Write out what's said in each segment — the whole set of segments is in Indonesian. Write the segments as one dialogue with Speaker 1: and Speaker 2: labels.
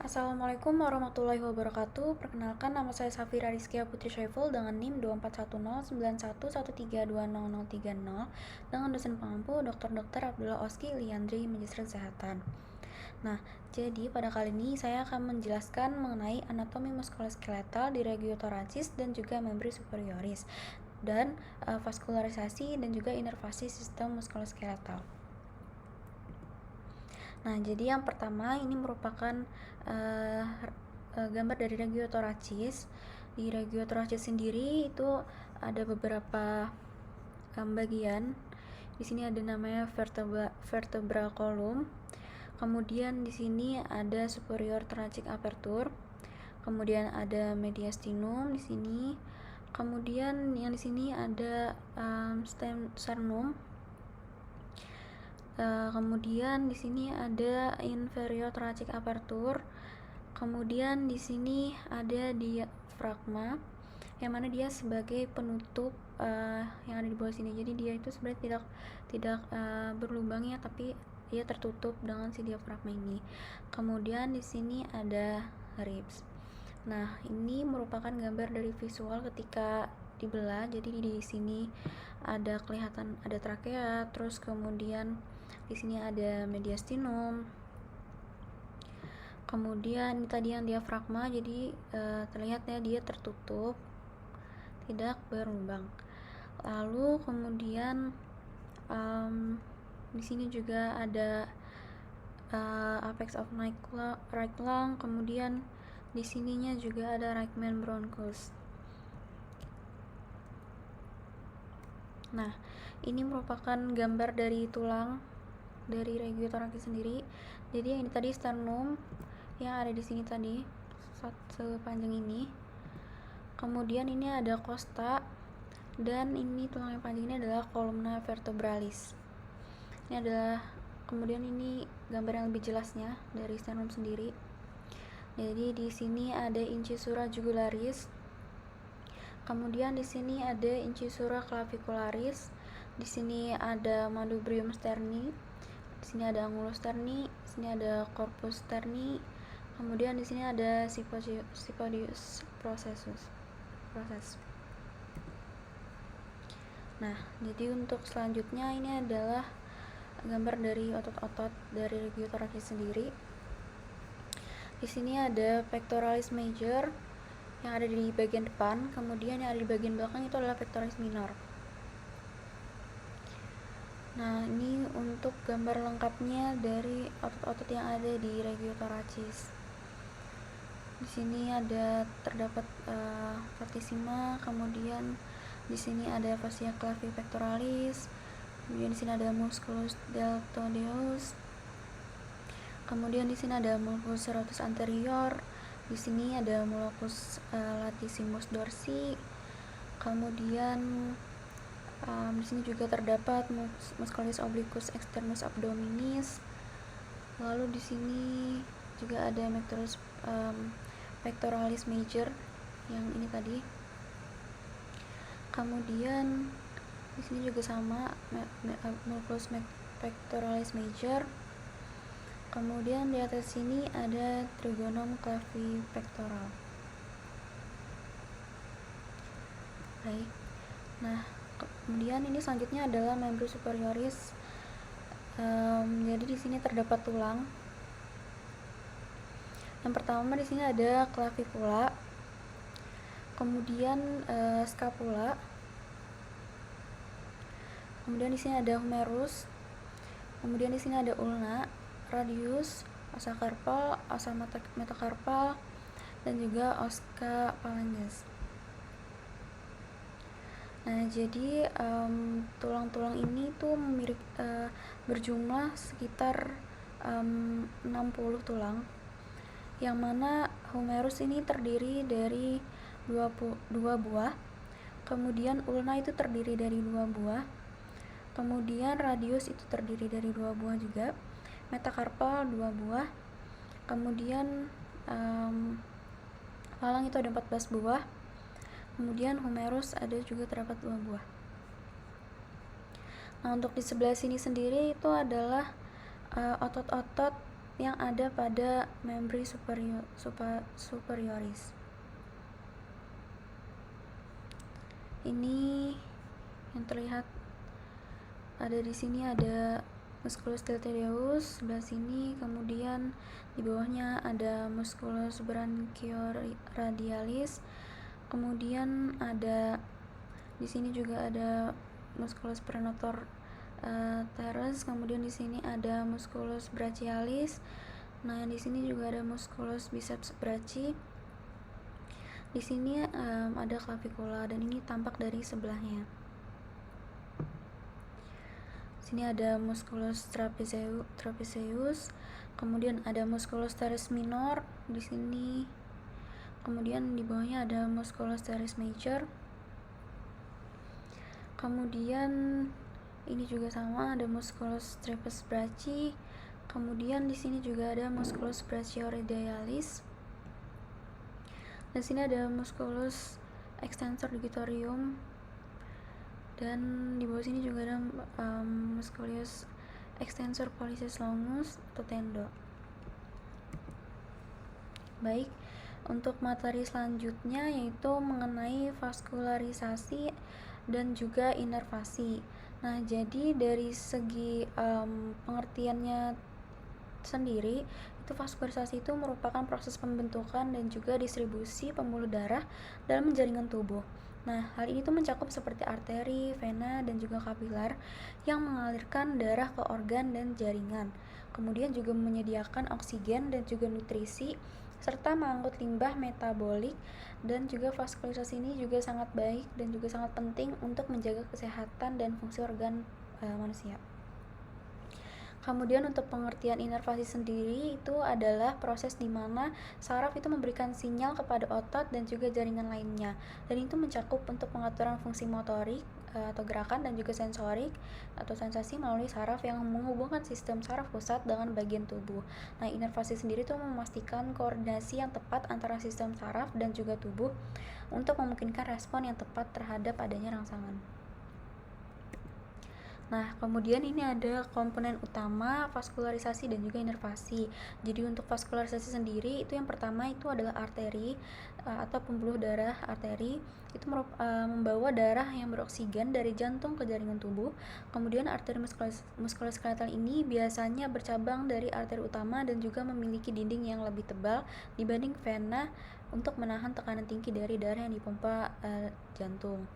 Speaker 1: Assalamualaikum warahmatullahi wabarakatuh. Perkenalkan, nama saya Safira Rizkia Putri Syaiful dengan NIM 24109191200030 dengan dosen pengampu Dr. Abdullah Oski Liandri Magister Kesehatan. Nah, jadi pada kali ini saya akan menjelaskan mengenai anatomi muskuloskeletal di regiotoracis dan juga membri superioris dan vaskularisasi dan juga inervasi sistem muskuloskeletal. Nah, jadi yang pertama ini merupakan gambar dari regiotoracis. Di regiotoracis sendiri itu ada beberapa bagian. Di sini ada namanya vertebral column. Kemudian di sini ada superior thoracic aperture. Kemudian ada mediastinum di sini. Kemudian yang di sini ada sternum. Kemudian di sini ada inferior thoracic aperture. Kemudian di sini ada diafragma, yang mana dia sebagai penutup yang ada di bawah sini. Jadi dia itu sebenarnya tidak berlubang ya, tapi dia tertutup dengan si diafragma ini. Kemudian di sini ada ribs. Nah, ini merupakan gambar dari visual ketika dibelah. Jadi di sini ada kelihatan ada trakea, terus kemudian di sini ada mediastinum. Kemudian ini tadi yang diafragma, jadi terlihat ya dia tertutup, tidak berlubang. Lalu kemudian di sini juga ada apex of right lung. Kemudian di sininya juga ada right main bronchus. Nah, ini merupakan gambar dari tulang dari regiotoracis sendiri. Jadi yang ini tadi sternum yang ada di sini tadi sepanjang ini. Kemudian ini ada costa, dan ini tulang yang panjang ini adalah columna vertebralis. Ini adalah kemudian ini gambar yang lebih jelasnya dari sternum sendiri. Jadi di sini ada incisura jugularis. Kemudian di sini ada incisura clavicularis. Di sini ada manubrium sterni. Di sini ada angulus sterni, di sini ada corpus sterni, kemudian di sini ada Sipodius processus. Nah, jadi untuk selanjutnya ini adalah gambar dari otot-otot dari regiotoracis sendiri. Di sini ada pectoralis major yang ada di bagian depan, kemudian yang ada di bagian belakang itu adalah pectoralis minor. Nah, ini untuk gambar lengkapnya dari otot-otot yang ada di regiotoracis. Di sini terdapat vertissima, kemudian di sini ada fascia clavi pectoralis, kemudian di sini ada musculus deltoideus, kemudian di sini ada mulcus serratus anterior, di sini ada mulcus latissimus dorsi, kemudian di sini juga terdapat musculus obliquus externus abdominis. Lalu di sini juga ada pectoralis major yang ini tadi. Kemudian di sini juga sama mulcus pectoralis major. Kemudian di atas sini ada trigonum clavipectoral. Baik. Nah, kemudian ini selanjutnya adalah membri superioris. Jadi di sini terdapat tulang. Yang pertama di sini ada clavicula, kemudian scapula, kemudian di sini ada humerus, kemudian di sini ada ulna, radius, ossa carpal, ossa metacarpal, dan juga ossa phalanges. Nah, jadi tulang-tulang ini tuh berjumlah sekitar 60 tulang, yang mana humerus ini terdiri dari 2 buah, kemudian ulna itu terdiri dari 2 buah, kemudian radius itu terdiri dari 2 buah juga, metacarpal 2 buah, kemudian phalanx itu ada 14 buah, kemudian humerus ada juga terdapat 2 buah. Nah, untuk di sebelah sini sendiri itu adalah otot-otot yang ada pada membri superioris. Ini yang terlihat ada di sini, ada musculus deltoideus sebelah sini, kemudian di bawahnya ada musculus branchioradialis, kemudian ada di sini juga ada musculus pronator teres, kemudian di sini ada musculus brachialis. Nah, di sini juga ada musculus biceps brachii. Di sini ada clavicula dan ini tampak dari sebelahnya. Sini ada musculus trapezius, kemudian ada musculus teres minor di sini. Kemudian di bawahnya ada musculus teres major. Kemudian ini juga sama, ada musculus trapezius brachii. Kemudian di sini juga ada musculus brachioradialis. Dan sini ada musculus extensor digitorium, dan di bawah sini juga ada musculus extensor pollicis longus atau tendo. Baik, untuk materi selanjutnya yaitu mengenai vaskularisasi dan juga inervasi. Nah, jadi dari segi pengertiannya sendiri, itu vaskularisasi itu merupakan proses pembentukan dan juga distribusi pembuluh darah dalam jaringan tubuh. Nah, hal ini tuh mencakup seperti arteri, vena, dan juga kapiler yang mengalirkan darah ke organ dan jaringan. Kemudian juga menyediakan oksigen dan juga nutrisi, serta mengangkut limbah metabolik. Dan juga vaskularisasi ini juga sangat baik dan juga sangat penting untuk menjaga kesehatan dan fungsi organ manusia. Kemudian untuk pengertian inervasi sendiri itu adalah proses di mana saraf itu memberikan sinyal kepada otot dan juga jaringan lainnya. Dan itu mencakup untuk pengaturan fungsi motorik atau gerakan dan juga sensorik atau sensasi melalui saraf yang menghubungkan sistem saraf pusat dengan bagian tubuh. Nah, inervasi sendiri itu memastikan koordinasi yang tepat antara sistem saraf dan juga tubuh untuk memungkinkan respon yang tepat terhadap adanya rangsangan. Nah, kemudian ini ada komponen utama vaskularisasi dan juga inervasi. Jadi untuk vaskularisasi sendiri itu yang pertama itu adalah arteri atau pembuluh darah arteri. Itu membawa darah yang beroksigen dari jantung ke jaringan tubuh. Kemudian arteri muskuloskeletal ini biasanya bercabang dari arteri utama dan juga memiliki dinding yang lebih tebal dibanding vena untuk menahan tekanan tinggi dari darah yang dipompa jantung.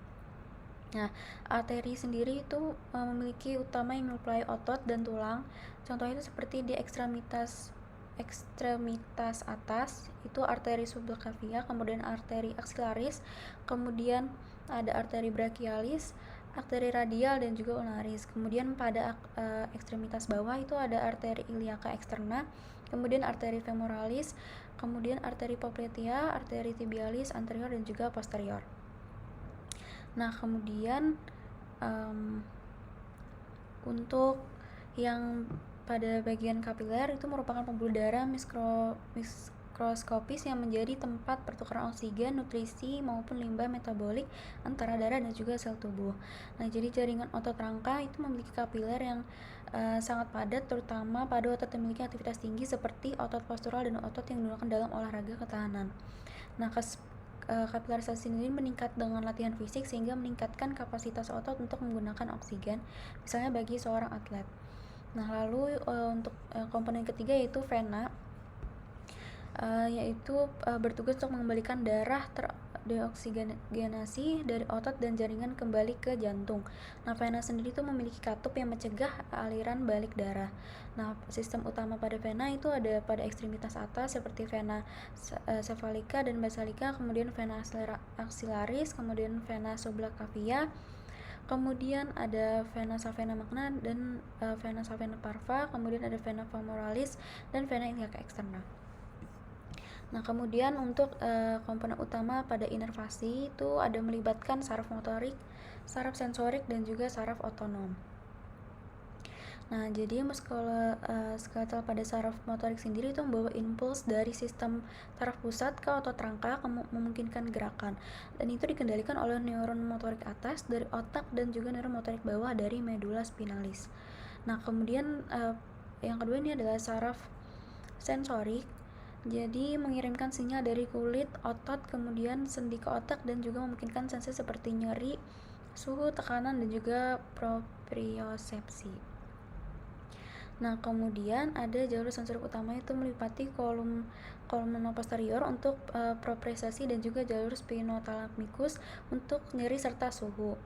Speaker 1: Nah, arteri sendiri itu memiliki utama yang menyuplai otot dan tulang. Contohnya itu seperti di ekstremitas atas itu arteri subclavia, kemudian arteri axillaris, kemudian ada arteri brachialis, arteri radial dan juga ulnaris. Kemudian pada ekstremitas bawah itu ada arteri iliaca externa, kemudian arteri femoralis, kemudian arteri popliteal, arteri tibialis anterior dan juga posterior. Nah, kemudian untuk yang pada bagian kapiler itu merupakan pembuluh darah mikroskopis yang menjadi tempat pertukaran oksigen, nutrisi maupun limbah metabolik antara darah dan juga sel tubuh. Nah, jadi jaringan otot rangka itu memiliki kapiler yang sangat padat, terutama pada otot yang memiliki aktivitas tinggi seperti otot postural dan otot yang digunakan dalam olahraga ketahanan. Nah, kapilarisasi sendiri meningkat dengan latihan fisik sehingga meningkatkan kapasitas otot untuk menggunakan oksigen, misalnya bagi seorang atlet. Nah, lalu untuk komponen ketiga yaitu vena, yaitu bertugas untuk mengembalikan darah deoksigenasi dari otot dan jaringan kembali ke jantung. Nah, vena sendiri itu memiliki katup yang mencegah aliran balik darah. Nah, sistem utama pada vena itu ada pada ekstremitas atas seperti vena cephalica dan basalica, kemudian vena axillaris, kemudian vena subclavia, kemudian ada vena savena magna dan vena savena parva, kemudian ada vena femoralis dan vena iliaca externa. Nah, kemudian untuk komponen utama pada inervasi itu ada melibatkan saraf motorik, saraf sensorik, dan juga saraf otonom. Nah, jadi muskuloskeletal pada saraf motorik sendiri itu membawa impuls dari sistem saraf pusat ke otot rangka memungkinkan gerakan. Dan itu dikendalikan oleh neuron motorik atas dari otak dan juga neuron motorik bawah dari medula spinalis. Nah, kemudian yang kedua ini adalah saraf sensorik, jadi mengirimkan sinyal dari kulit, otot, kemudian sendi ke otak, dan juga memungkinkan sensasi seperti nyeri, suhu, tekanan, dan juga propriosepsi. Nah, kemudian ada jalur sensorik utama itu meliputi kolom posterior untuk propriosepsi dan juga jalur spinothalamikus untuk nyeri serta suhu.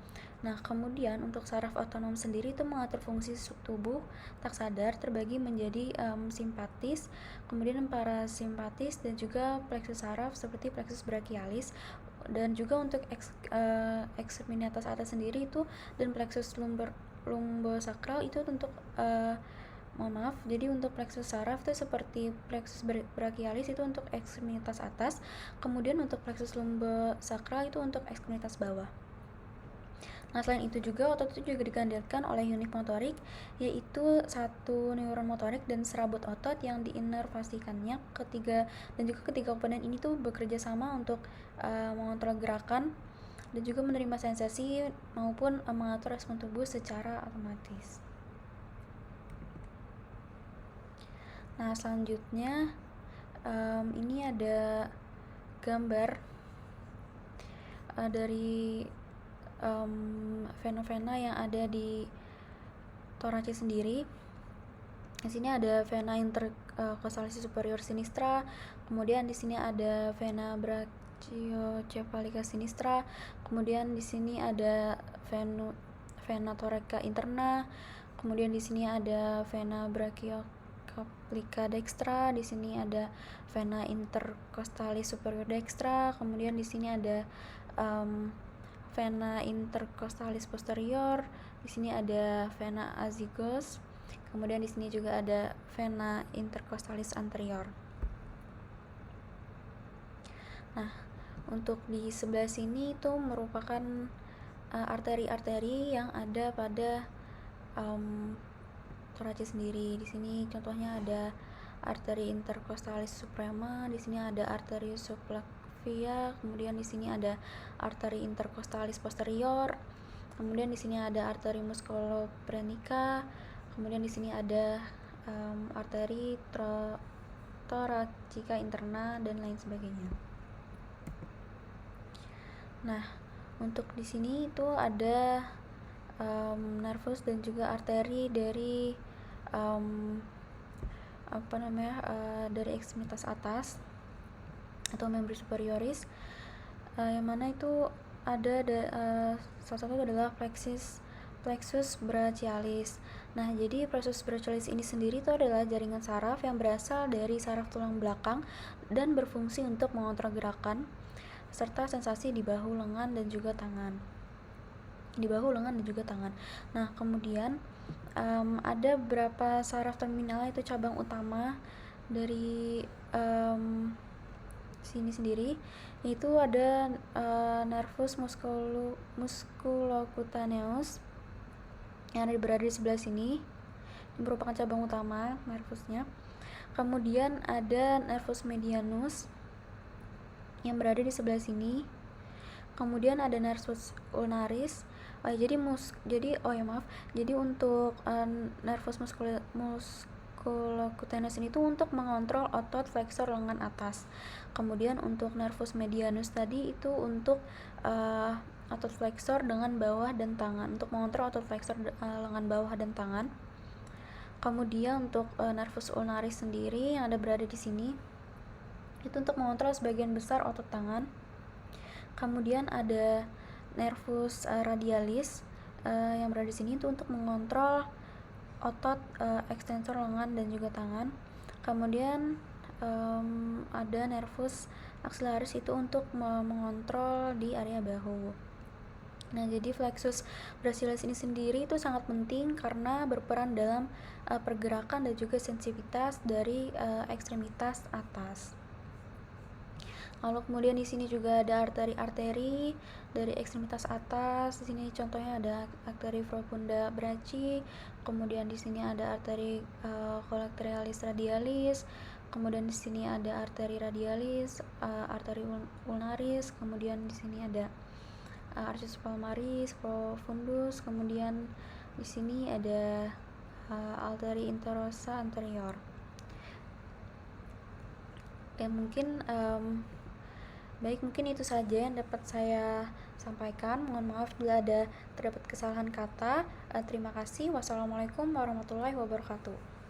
Speaker 1: Nah, kemudian untuk saraf otonom sendiri itu mengatur fungsi tubuh tak sadar terbagi menjadi simpatis, kemudian parasimpatis, dan juga pleksus saraf seperti pleksus brachialis, dan juga untuk ekstremitas atas sendiri itu, dan pleksus lumbosakral itu untuk jadi untuk pleksus saraf itu seperti pleksus brachialis itu untuk ekstremitas atas, kemudian untuk pleksus lumbosakral itu untuk ekstremitas bawah. Nah, selain itu juga otot itu juga digandalkan oleh unit motorik, yaitu satu neuron motorik dan serabut otot yang diinervasikannya. Ketiga komponen ini tuh bekerja sama untuk mengontrol gerakan dan juga menerima sensasi maupun mengatur respon tubuh secara otomatis. Nah, selanjutnya ini ada gambar dari vena-vena yang ada di thoracis sendiri. Di sini ada vena intercostalis superior sinistra, kemudian di sini ada vena brachiocephalica sinistra, kemudian di sini ada vena thoracica interna, kemudian di sini ada vena brachiocephalica dextra, di sini ada vena intercostalis superior dextra, kemudian di sini ada vena intercostalis posterior, di sini ada vena azygos, kemudian di sini juga ada vena intercostalis anterior. Nah, untuk di sebelah sini itu merupakan arteri-arteri yang ada pada thoracis sendiri. Di sini contohnya ada arteri intercostalis suprema, di sini ada arteri subclavia, kemudian di sini ada arteri intercostalis posterior, kemudian di sini ada arteri musculoprenica, kemudian di sini ada arteri thoracica interna dan lain sebagainya. Nah, untuk di sini itu ada nervus dan juga arteri dari dari ekstremitas atas atau membri superioris, yang mana itu ada salah satu adalah plexus brachialis. Nah, jadi plexus brachialis ini sendiri itu adalah jaringan saraf yang berasal dari saraf tulang belakang dan berfungsi untuk mengontrol gerakan serta sensasi di bahu, lengan, dan juga tangan. Nah, kemudian ada beberapa saraf terminal, itu cabang utama dari sini sendiri, yaitu ada nervus musculocutaneus yang berada di sebelah sini, ini merupakan cabang utama nervusnya. Kemudian ada nervus medianus yang berada di sebelah sini. Kemudian ada nervus ulnaris. Jadi untuk nervus musculocutaneus ini tuh untuk mengontrol otot flexor lengan atas. Kemudian untuk nervus medianus tadi itu untuk otot flexor dengan bawah dan tangan, untuk mengontrol otot flexor lengan bawah dan tangan. Kemudian untuk nervus ulnaris sendiri yang ada berada di sini itu untuk mengontrol sebagian besar otot tangan. Kemudian ada nervus radialis yang berada di sini itu untuk mengontrol otot ekstensor lengan dan juga tangan. Kemudian ada nervus axillaris itu untuk mengontrol di area bahu. Nah, jadi plexus brachialis ini sendiri itu sangat penting karena berperan dalam pergerakan dan juga sensitivitas dari ekstremitas atas. Lalu kemudian di sini juga ada arteri-arteri dari ekstremitas atas. Di sini contohnya ada arteri profunda brachii, kemudian di sini ada arteri collateraalis radialis, kemudian di sini ada arteri radialis, arteri ulnaris, kemudian di sini ada arterius palmaris profundus, kemudian di sini ada arteri interosa anterior. Ya mungkin baik, mungkin itu saja yang dapat saya sampaikan. Mohon maaf bila ada terdapat kesalahan kata. Terima kasih. Wassalamualaikum warahmatullahi wabarakatuh.